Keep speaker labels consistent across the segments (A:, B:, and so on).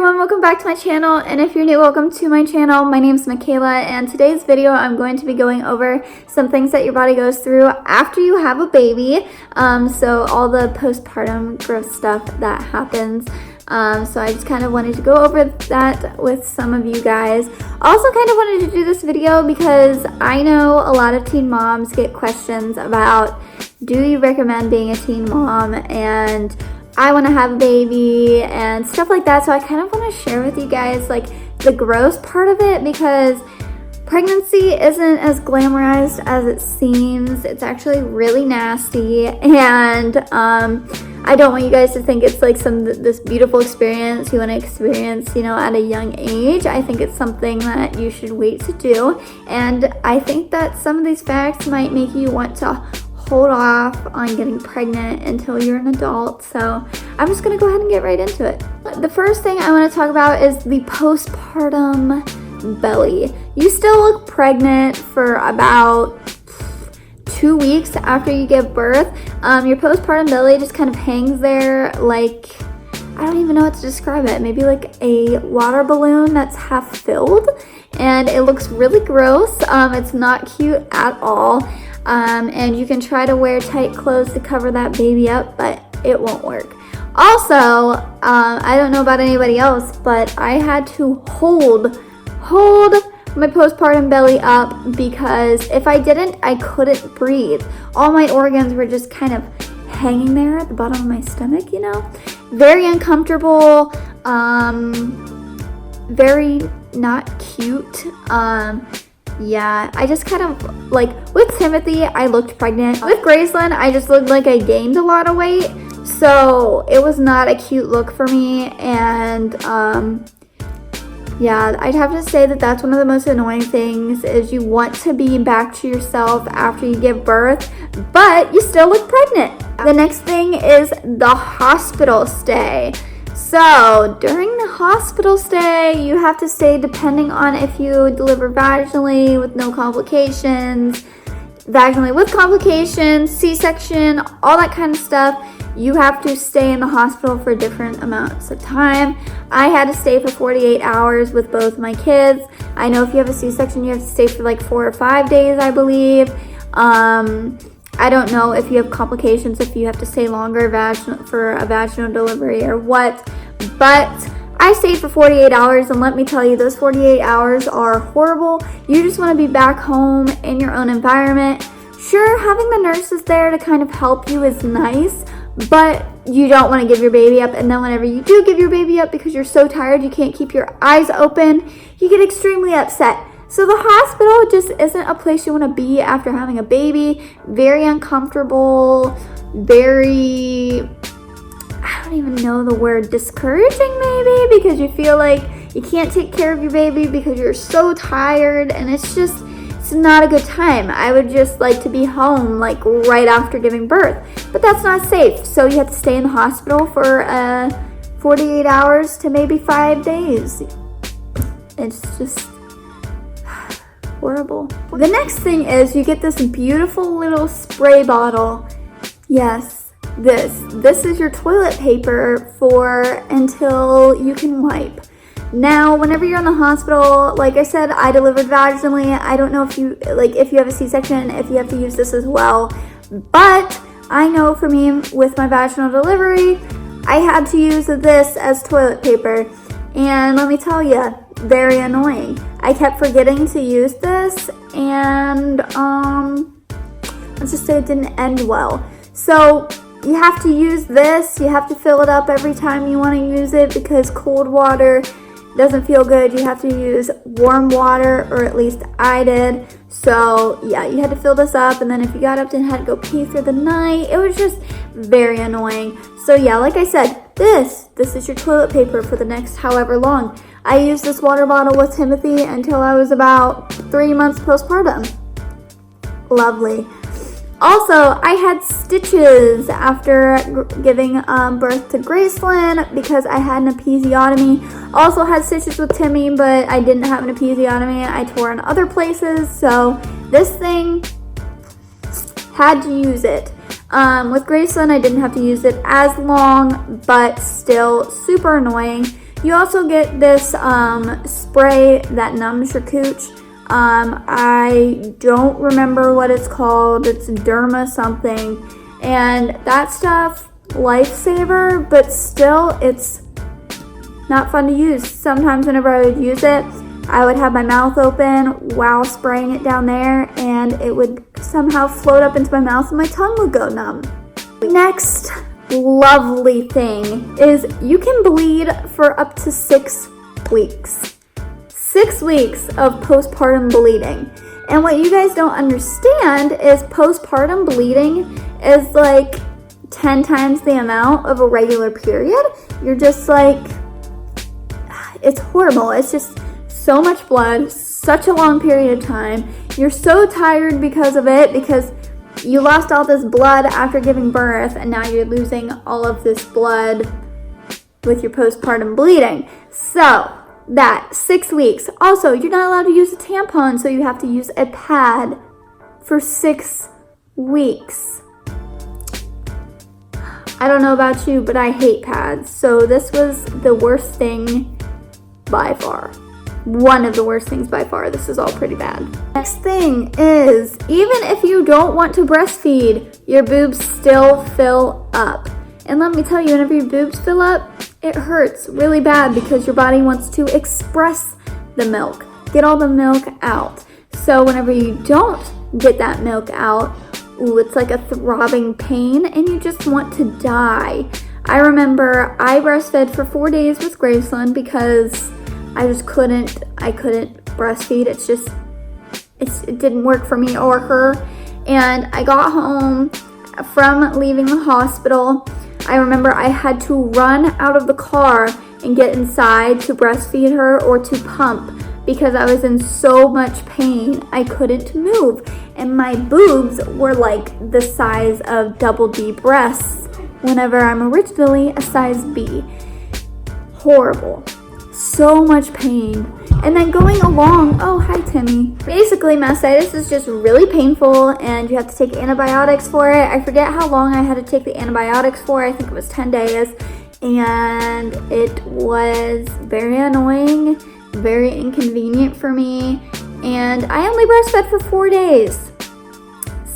A: everyone, welcome back to my channel, and if you're new, welcome to my channel. My name is Mckayla, and today's video I'm going to be going over some things that your body goes through after you have a baby. So all the postpartum growth stuff that happens. So I just kind of wanted to go over that with some of you guys. Also kind of wanted to do this video because I know a lot of teen moms get questions about, do you recommend being a teen mom, and I want to have a baby and stuff like that. So I kind of want to share with you guys like the gross part of it, because pregnancy isn't as glamorized as it seems. It's actually really nasty, and I don't want you guys to think it's like this beautiful experience you want to experience, you know, at a young age. I think it's something that you should wait to do, and I think that some of these facts might make you want to hold off on getting pregnant until you're an adult. So I'm just gonna go ahead and get right into it. The first thing I want to talk about is the postpartum belly. You still look pregnant for about 2 weeks after you give birth. Your postpartum belly just kind of hangs there like, I don't even know what to describe it, maybe like a water balloon that's half filled, and it looks really gross. It's not cute at all. And you can try to wear tight clothes to cover that baby up, but it won't work. Also, I don't know about anybody else, but I had to hold my postpartum belly up, because if I didn't, I couldn't breathe. All my organs were just kind of hanging there at the bottom of my stomach, you know? Very uncomfortable, very not cute. Yeah, I just kind of, like, with Timothy, I looked pregnant. With Gracelynn, I just looked like I gained a lot of weight. So it was not a cute look for me. And, yeah, I'd have to say that that's one of the most annoying things, is you want to be back to yourself after you give birth, but you still look pregnant. The next thing is the hospital stay. So during the hospital stay, you have to stay, depending on if you deliver vaginally with no complications, vaginally with complications, C-section, all that kind of stuff. You have to stay in the hospital for different amounts of time. I had to stay for 48 hours with both my kids. I know if you have a C-section, you have to stay for like 4 or 5 days, I believe. I don't know if you have complications, if you have to stay longer for a vaginal delivery or what, but I stayed for 48 hours, and let me tell you, those 48 hours are horrible. You just want to be back home in your own environment. Sure, having the nurses there to kind of help you is nice, but you don't want to give your baby up, and then whenever you do give your baby up, because you're so tired you can't keep your eyes open, you get extremely upset. So the hospital just isn't a place you want to be after having a baby. Very uncomfortable, very, I don't even know the word, discouraging maybe, because you feel like you can't take care of your baby because you're so tired, and it's not a good time. I would just like to be home like right after giving birth, but that's not safe. So you have to stay in the hospital for 48 hours to maybe 5 days. It's just horrible. The next thing is you get this beautiful little spray bottle. Yes, this is your toilet paper for until you can wipe. Now, whenever you're in the hospital, like I said, I delivered vaginally. I don't know if you have a C-section, if you have to use this as well. But I know for me, with my vaginal delivery, I had to use this as toilet paper. And let me tell you, very annoying. I kept forgetting to use this, and let's just say it didn't end well. So you have to use this. You have to fill it up every time you want to use it, because cold water doesn't feel good. You have to use warm water, or at least I did. So yeah, you had to fill this up, and then if you got up and had to go pee through the night, it was just very annoying. So yeah, like I said, this is your toilet paper for the next however long. I used this water bottle with Timothy until I was about 3 months postpartum. Lovely. Also, I had stitches after giving birth to Gracelynn, because I had an episiotomy. Also had stitches with Timmy, but I didn't have an episiotomy. I tore in other places, so this thing, had to use it. With Gracelynn, I didn't have to use it as long, but still super annoying. You also get this spray that numbs your cooch. I don't remember what it's called. It's Derma something. And that stuff, lifesaver, but still it's not fun to use. Sometimes whenever I would use it, I would have my mouth open while spraying it down there, and it would somehow float up into my mouth and my tongue would go numb. Next lovely thing is you can bleed for up to 6 weeks. 6 weeks of postpartum bleeding. And what you guys don't understand is postpartum bleeding is like 10 times the amount of a regular period. You're just like, it's horrible. It's just so much blood, such a long period of time. You're so tired because of it, because you lost all this blood after giving birth, and now you're losing all of this blood with your postpartum bleeding. So that 6 weeks. Also, you're not allowed to use a tampon, so you have to use a pad for 6 weeks. I don't know about you, but I hate pads. So this was the worst thing by far. One of the worst things by far. This is all pretty bad. Next thing is, even if you don't want to breastfeed, your boobs still fill up. And let me tell you, whenever your boobs fill up, it hurts really bad because your body wants to express the milk, get all the milk out. So whenever you don't get that milk out, ooh, it's like a throbbing pain and you just want to die. I remember I breastfed for 4 days with Gracelynn because I couldn't breastfeed. It didn't work for me or her. And I got home from leaving the hospital. I remember I had to run out of the car and get inside to breastfeed her or to pump because I was in so much pain I couldn't move. And my boobs were like the size of double D breasts whenever I'm originally a size B. Horrible. So much pain. And then going along, oh, hi Timmy. Basically, mastitis is just really painful and you have to take antibiotics for it. I forget how long I had to take the antibiotics for. I think it was 10 days. And it was very annoying, very inconvenient for me. And I only breastfed for 4 days.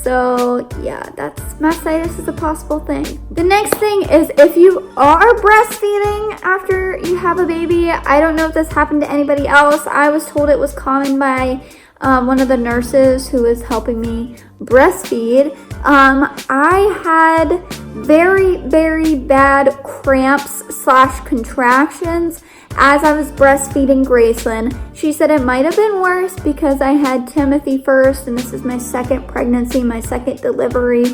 A: So yeah, mastitis is a possible thing. The next thing is if you are breastfeeding after you have a baby, I don't know if this happened to anybody else. I was told it was common by one of the nurses who was helping me breastfeed. I had very, very bad cramps / contractions as I was breastfeeding Gracelynn. She said it might have been worse because I had Timothy first, and this is my second pregnancy, my second delivery.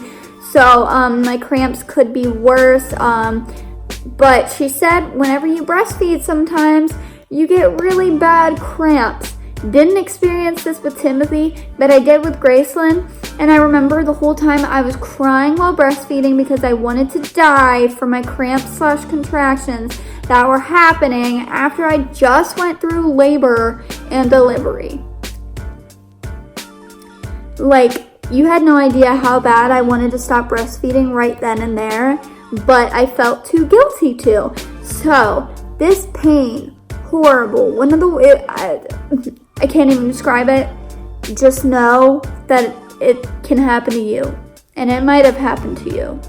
A: So my cramps could be worse. But she said whenever you breastfeed, sometimes you get really bad cramps. Didn't experience this with Timothy, but I did with Gracelynn. And I remember the whole time I was crying while breastfeeding because I wanted to die from my cramps / contractions that were happening after I just went through labor and delivery. Like, you had no idea how bad I wanted to stop breastfeeding right then and there, but I felt too guilty to. So, this pain, horrible. I can't even describe it. Just know that it can happen to you, and it might have happened to you.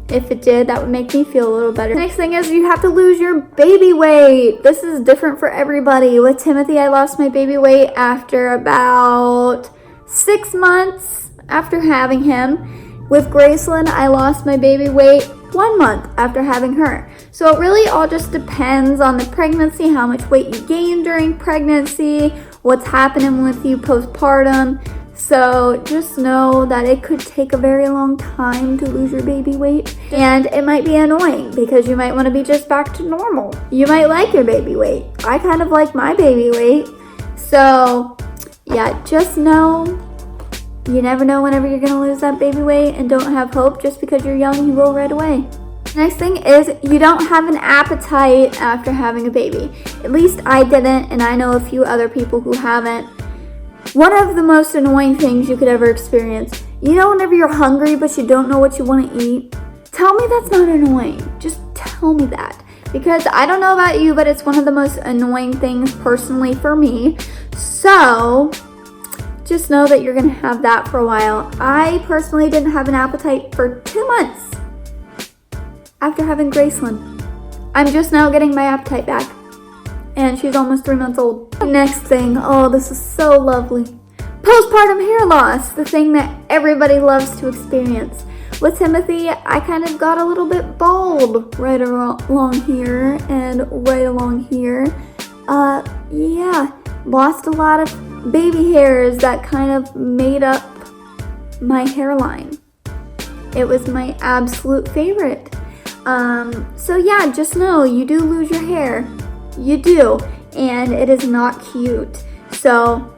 A: If it did, that would make me feel a little better. The next thing is you have to lose your baby weight. This is different for everybody. With Timothy, I lost my baby weight after about 6 months after having him. With Gracelynn, I lost my baby weight 1 month after having her. So it really all just depends on the pregnancy, how much weight you gain during pregnancy, what's happening with you postpartum. So just know that it could take a very long time to lose your baby weight, and it might be annoying because you might want to be just back to normal. You might like your baby weight. I kind of like my baby weight. So yeah, just know you never know whenever you're going to lose that baby weight, and don't have hope. Just because you're young, you will right away. Next thing is you don't have an appetite after having a baby. At least I didn't, and I know a few other people who haven't. One of the most annoying things you could ever experience, you know, whenever you're hungry but you don't know what you want to eat? Tell me that's not annoying. Just tell me that. because I don't know about you, but it's one of the most annoying things personally for me. So just know that you're gonna have that for a while. I personally didn't have an appetite for 2 months after having Gracelynn. I'm just now getting my appetite back, and she's almost 3 months old. Next thing, oh, this is so lovely. Postpartum hair loss, the thing that everybody loves to experience. With Timothy, I kind of got a little bit bald right along here and right along here. Yeah, lost a lot of baby hairs that kind of made up my hairline. It was my absolute favorite. So yeah, just know you do lose your hair. You do, and it is not cute. So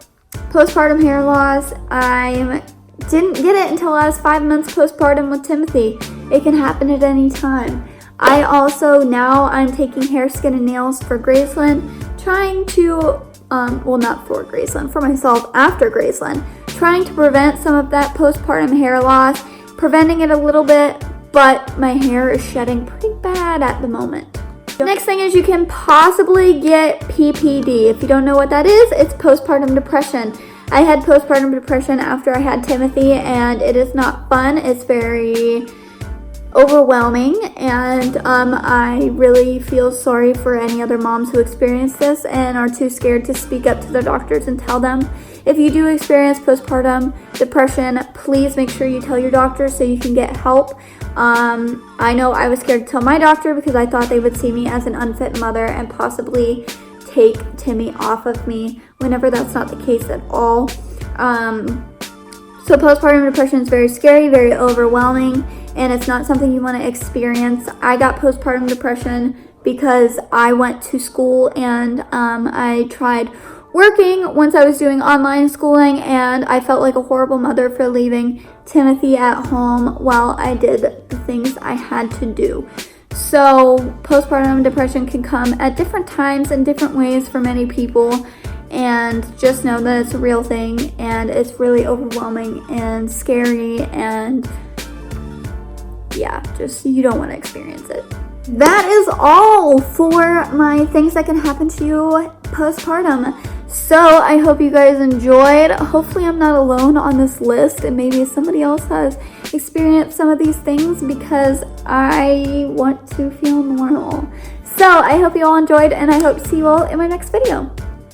A: postpartum hair loss, I didn't get it until I was 5 months postpartum with Timothy. It can happen at any time. I also, now I'm taking hair, skin, and nails for Gracelynn, trying to, well, not for Gracelynn, for myself after Gracelynn, trying to prevent some of that postpartum hair loss, preventing it a little bit, but my hair is shedding pretty bad at the moment. Next thing is you can possibly get PPD. If you don't know what that is, it's postpartum depression. I had postpartum depression after I had Timothy, and it is not fun. It's very overwhelming, and I really feel sorry for any other moms who experience this and are too scared to speak up to their doctors and tell them. If you do experience postpartum depression, please make sure you tell your doctor so you can get help. I know I was scared to tell my doctor because I thought they would see me as an unfit mother and possibly take Timmy off of me, whenever that's not the case at all. So postpartum depression is very scary, very overwhelming, and it's not something you want to experience. I got postpartum depression because I went to school and I tried working once I was doing online schooling, and I felt like a horrible mother for leaving Timothy at home while I did the things I had to do. So postpartum depression can come at different times and different ways for many people, and just know that it's a real thing and it's really overwhelming and scary, and yeah, just you don't want to experience it. That is all for my things that can happen to you postpartum. So I hope you guys enjoyed. Hopefully I'm not alone on this list, and maybe somebody else has experienced some of these things, because I want to feel normal. So I hope you all enjoyed, and I hope to see you all in my next video.